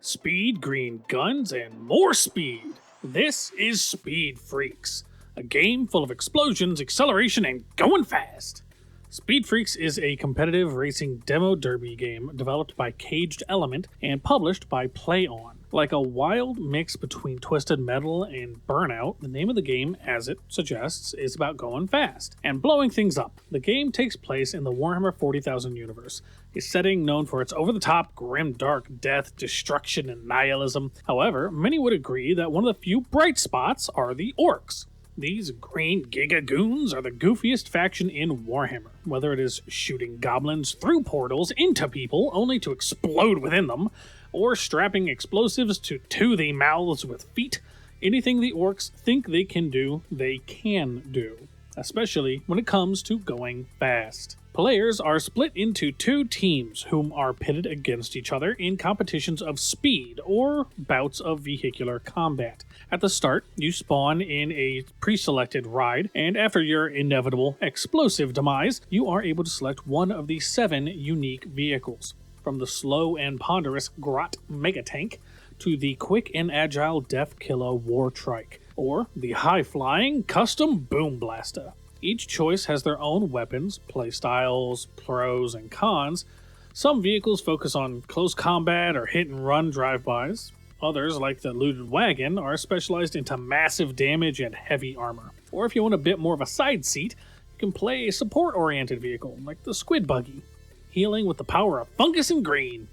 Speed, green guns, and more speed. This is Speed Freaks, a game full of explosions, acceleration, and going fast. Speed Freaks is a competitive racing demo derby game developed by Caged Element and published by PlayOn. Like a wild mix between Twisted Metal and Burnout, the name of the game, as it suggests, is about going fast and blowing things up. The game takes place in the Warhammer 40,000 universe, a setting known for its over-the-top, grim, dark death, destruction, and nihilism. However, many would agree that one of the few bright spots are the orcs. These green gigagoons are the goofiest faction in Warhammer, whether it is shooting goblins through portals into people only to explode within them, or strapping explosives to the mouths with feet. Anything the orcs think they can do, especially when it comes to going fast. Players are split into two teams, whom are pitted against each other in competitions of speed, or bouts of vehicular combat. At the start, you spawn in a pre-selected ride, and after your inevitable explosive demise, you are able to select one of the 7 unique vehicles. From the slow and ponderous Grot Megatank, to the quick and agile Death Killer War Trike, or the high-flying Custom Boom Blaster. Each choice has their own weapons, playstyles, pros, and cons. Some vehicles focus on close combat or hit-and-run drive-bys. Others, like the Looted Wagon, are specialized into massive damage and heavy armor. Or if you want a bit more of a side seat, you can play a support-oriented vehicle, like the Squid Buggy, healing with the power of fungus and green.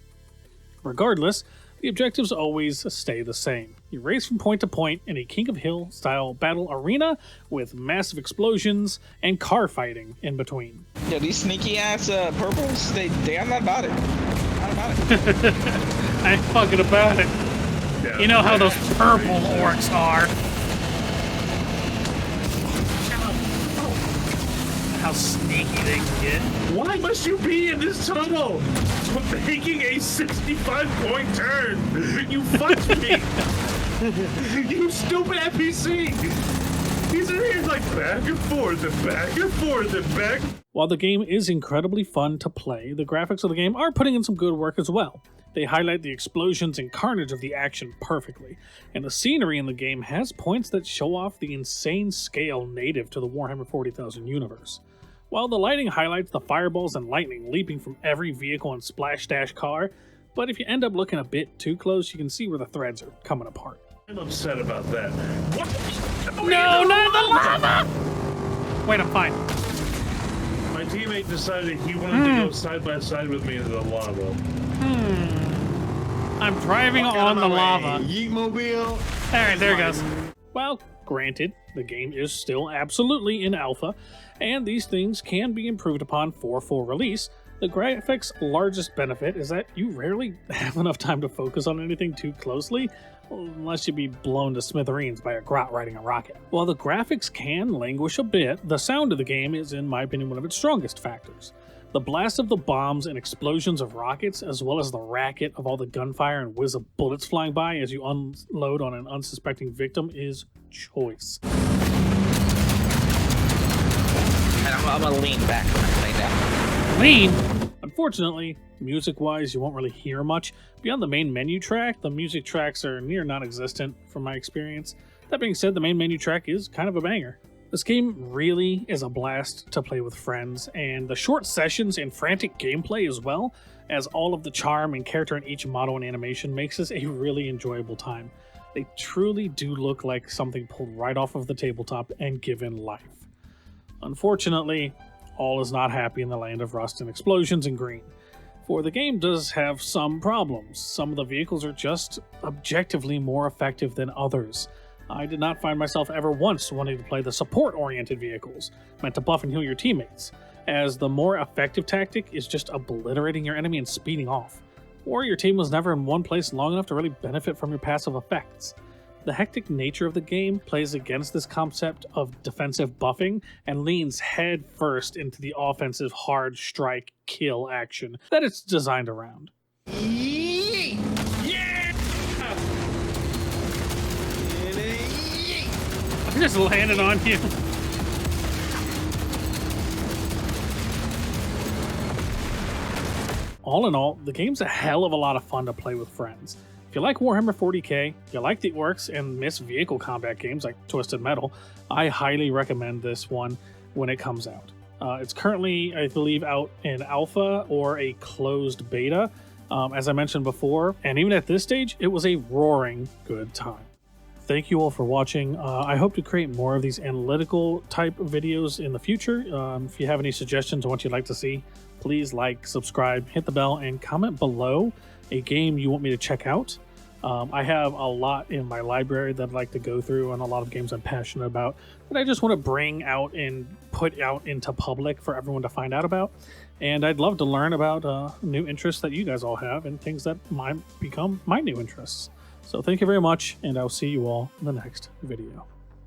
Regardless, the objectives always stay the same. You race from point to point in a King of Hill style battle arena with massive explosions and car fighting in between. Yeah, these sneaky ass purples, I'm not about it. Not about it. I ain't fucking about it. Yeah. You know how those purple orcs are. How sneaky they can get. Why must you be in this tunnel? For making a 65-point turn. You fucked me. You stupid NPC. He's in here like back and forth and back and forth and back. While the game is incredibly fun to play, the graphics of the game are putting in some good work as well. They highlight the explosions and carnage of the action perfectly, and the scenery in the game has points that show off the insane scale native to the Warhammer 40,000 universe. While the lighting highlights the fireballs and lightning leaping from every vehicle and splash dash car, but if you end up looking a bit too close, you can see where the threads are coming apart. I'm upset about that. What? No, not the lava! Wait, I'm fine. My teammate decided he wanted to go side by side with me into the lava. I'm driving on the lava. Yeet-mobile. Alright, there it goes. Well, granted, the game is still absolutely in alpha, and these things can be improved upon for full release. The graphics' largest benefit is that you rarely have enough time to focus on anything too closely, unless you be blown to smithereens by a grot riding a rocket. While the graphics can languish a bit, the sound of the game is, in my opinion, one of its strongest factors. The blast of the bombs and explosions of rockets, as well as the racket of all the gunfire and whiz of bullets flying by as you unload on an unsuspecting victim, is choice. And I'm gonna lean back when I play that. Lean? Unfortunately, music-wise, you won't really hear much. Beyond the main menu track, the music tracks are near non-existent from my experience. That being said, the main menu track is kind of a banger. This game really is a blast to play with friends, and the short sessions and frantic gameplay as well, as all of the charm and character in each model and animation makes this a really enjoyable time. They truly do look like something pulled right off of the tabletop and given life. Unfortunately, all is not happy in the land of rust and explosions and green, for the game does have some problems. Some of the vehicles are just objectively more effective than others. I did not find myself ever once wanting to play the support-oriented vehicles, meant to buff and heal your teammates, as the more effective tactic is just obliterating your enemy and speeding off, or your team was never in one place long enough to really benefit from your passive effects. The hectic nature of the game plays against this concept of defensive buffing and leans head first into the offensive hard strike kill action that it's designed around. Yeah! I just landed on you. All in all, the game's a hell of a lot of fun to play with friends. If you like Warhammer 40k, you like the orcs and miss vehicle combat games like Twisted Metal, I highly recommend this one when it comes out. It's currently, I believe, out in alpha or a closed beta, as I mentioned before, and even at this stage, it was a roaring good time. Thank you all for watching. I hope to create more of these analytical type videos in the future. If you have any suggestions on what you'd like to see, please like, subscribe, hit the bell, and comment below a game you want me to check out. I have a lot in my library that I'd like to go through and a lot of games I'm passionate about that I just want to bring out and put out into public for everyone to find out about. And I'd love to learn about new interests that you guys all have and things that might become my new interests. So thank you very much, and I'll see you all in the next video.